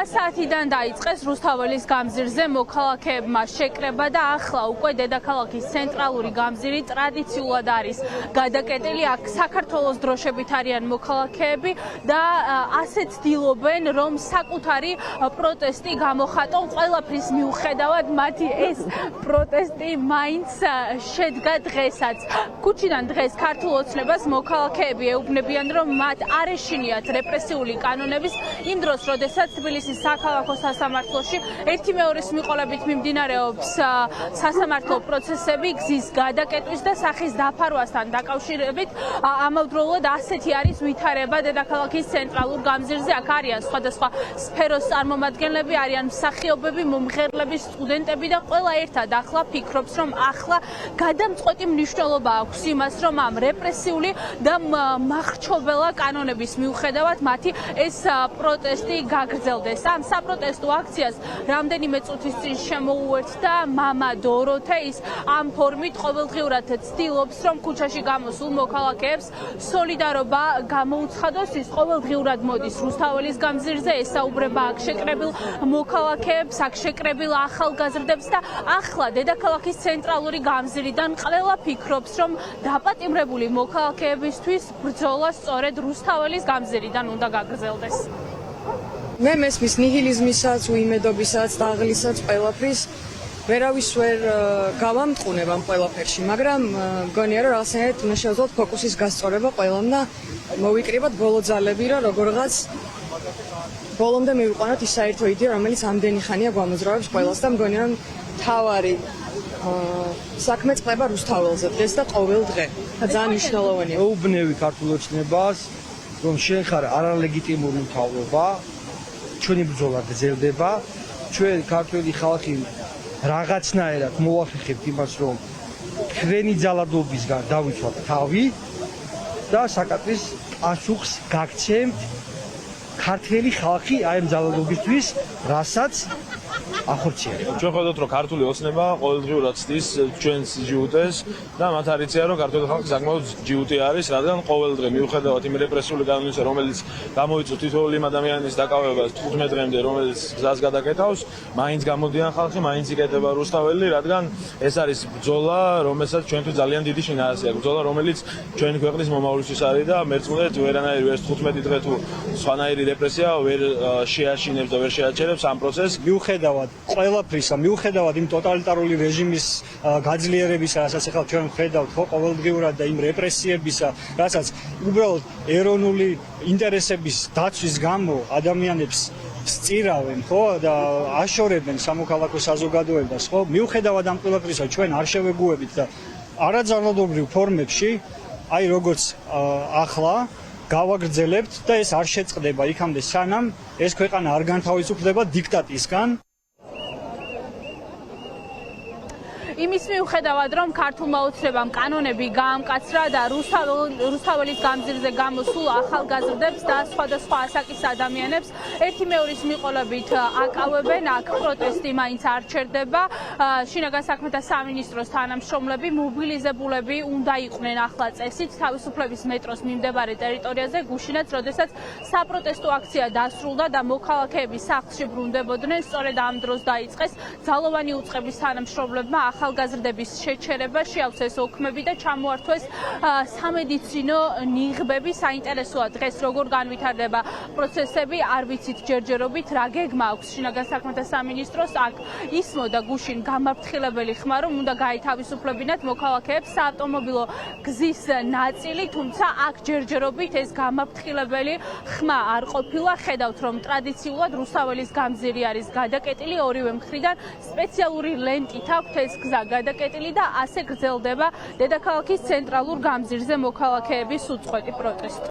საათიდან დაიწყეს რუსთაველის გამზირზე მოქალაქეებმა შეკრება და ახლა უკვე დედაქალაქის ცენტრალური გამზირი ტრადიციულად არის გადაკეტილი. აქ საქართველოს დროშებით არიან მოქალაქეები და ასე ცდილობენ, რომ საკუთარი პროტესტი გამოხატონ. ყველაფრის მიუხედავად მათი ეს პროტესტი მაინც შედგა დღესაც. ქუჩიდან დღეს ქართულ ოცნებას მოქალაქეები ეუბნებიან, რომ მათ არ ეშინიათ რეპრესიული კანონების იმ დროს, როდესაც თბილისის საქალაქო სასამართლოში ერთი მეორის მიყოლებით მიმდინარეობს სასამართლო პროცესები გზის გადაკეტვის და სახის დაფარვასთან დაკავშირებით. ამავდროულად ასეთი არის ვითარება დედაქალაქის ცენტრალურ გამზირზე. აქ არიან სხვადასხვა სფეროს წარმომადგენლები, არიან მსახიობები, მომღერლები, სტუდენტები და ყველა ერთად ახლა ფიქრობს, რომ ახლა გადამწყვეტი მნიშვნელობა აქვს იმას, რომ ამ რეპრესიული და მახრჩობელა კანონების მიუხედავად მათი ეს პროტესტი გაგრძელდეს. ამ საპროტესტო აქციას რამდენიმე წუთის წინ შემოუერთდა მამა დოროთე. ის ამ ფორმით ყოველდღიურად ცდილობს, რომ ქუჩაში გამოსულ მოქალაქეებს სოლიდარობა გამოუცხადოს. ის ყოველდღიურად მოდის რუსთაველის გამზირზე, ესაუბრება აქ შეკრებილ მოქალაქეებს, აქ შეკრებილ ახალგაზრდებს და ახლა დედაქალაქის ცენტრალური გამზირიდან ყველა ფიქრობს, რომ დაპატიმრებული მოქალაქეებისთვის ბრძოლა სწორედ რუსთაველის გამზირიდან უნდა გაგრძელდეს. მე მესმის ნიჰილიზმისაც, უიმედობისაც, დაღლისაც, ყველაფრის ვერავის ვერ გავამტყუნებ ამ ყველაფერში, მაგრამ მგონია რომ რაღაცნაირად უნდა შევძლოთ ფოკუსის გასწორება ყველამ და მოვიკრიბოთ ბოლო ძალები, რომ როგორღაც ბოლომდე მივიყვანოთ ის საერთო იდეა, რომელიც ამდენი ხანია გვამოძრავებს ყველას და მგონია რომ თავარი საქმე წყდება რუსთაველზე დღეს და ყოველ დღე. ძალიან მნიშვნელოვანია. ეუბნები ქართულ ოცნებას, რომ შენ ხარ არალეგიტიმური მთავრობა, ჩვენი ბრძოლა გრძელდება, ჩვენ ქართველი ხალხი რაღაცნაირად მოვახერხებთ იმას, რომ ჩვენი ძალადობისგან დავიცვათ თავი და საკატრის პასუხს გაგცემთ ქართველი ხალხი აი ამ ძალადობისთვის, რასაც ახორციელებთ. ჩვენ ხედავთ, რომ ქართული ოცნება ყოველდღიურად ცდის ჩვენს ჯიუტეს და მათ არ იციან, რომ ქართული ხალხი საკმაოდ ჯიუტი არის, რადგან ყოველდღე მიუხედავად იმ რეპრესიული კანონისა, რომელიც გამოიწვევს თითოეული იმ ადამიანის დაკავებას 15 დღემდე, რომელიც გზას გადაკეთავს, მაინც გამოდიან ხალხი, მაინც იკეტება რუსთაველი, რადგან ეს არის ბრძოლა, რომელსაც ჩვენთვის ძალიან დიდი შინაარსი აქვს. ბრძოლა, რომელიც ჩვენი ქვეყნის მომავლისთვის არის და მერწმუნეთ ვერანაირი ვერც 15 დღე თუ სხვანაირი რეპრესია ვერ შეაშინებს და ვერ შეაჩერებს ამ პროცესს. მიუხედავად ყველაფრისა, მიუხედავად იმ ტოტალიტარული რეჟიმის გაძლიერებისა, რასაც ახლა ჩვენ ვხედავთ, ხო, ყოველდღიურად და იმ რეპრესიებისა, რასაც უბრალოდ ეროვნული ინტერესების დაცვის გამო ადამიანებს სწირავენ, ხო, და აშორებენ სამოქალაქო საზოგადოებას, ხო, მიუხედავად ამ ყველაფრისა ჩვენ არ შევეგუებით და არაძალადობრივ ფორმებში, აი როგორც ახლა გავაგრძელებთ და ეს არ შეწყდება იქამდე, სანამ ეს ქვეყანა არ განთავისუფლდება დიქტატისგან. იმის მიუხედავად, რომ ქართულმა ოცნებამ კანონები გაამკაცრა და რუსთაველის გამზირზე გამოსულ ახალგაზრდებს და სხვადასხვა ასაკის ადამიანებს ერთი მეორის მიყოლებით აკავებენ, აქ პროტესტი მაინც არ ჩერდება. შინაგან საქმეთა სამინისტროს თანამშრომლები, მობილიზებულები უნდა იყვნენ ახლა წესით თავისუფლების მეტროს მიმდებარე ტერიტორიაზე, გუშინაც, როდესაც საპროტესტო აქცია დასრულდა და მოქალაქეები სახლში ბრუნდებოდნენ, სწორედ ამ დროს დაიწყეს ძალოვანი უწყების თანამშრომლებმა ახალგაზრდების შეჩერება, შეავსეს ოქმები და ჩამოართვეს სამედიცინო ნიღბები. საინტერესოა დღეს როგორ განვითარდება პროცესები, არ ვიცით ჯერჯერობით რა გეგმა აქვს შინაგან საქმეთა სამინისტროს. აქ ისმოდა გუშინ გამაფრთხილებელი ხმა, რომ უნდა გაეთავისუფლებინათ მოქალაქეებს საავტომობილო გზის ნაწილი, თუმცა აქ ჯერჯერობით ეს გამაფრთხილებელი ხმა არ ყოფილა. ხედავთ, რომ ტრადიციულად რუსთაველის გამზირი არის გადაკეტილი, ორივე მხრიდან სპეციალური ლენტით აქვთ ეს გზა გადაკეტილი და ასე გრძელდება დედაქალაქის ცენტრალურ გამზირზე მოქალაქეების უწყვეტი პროტესტი.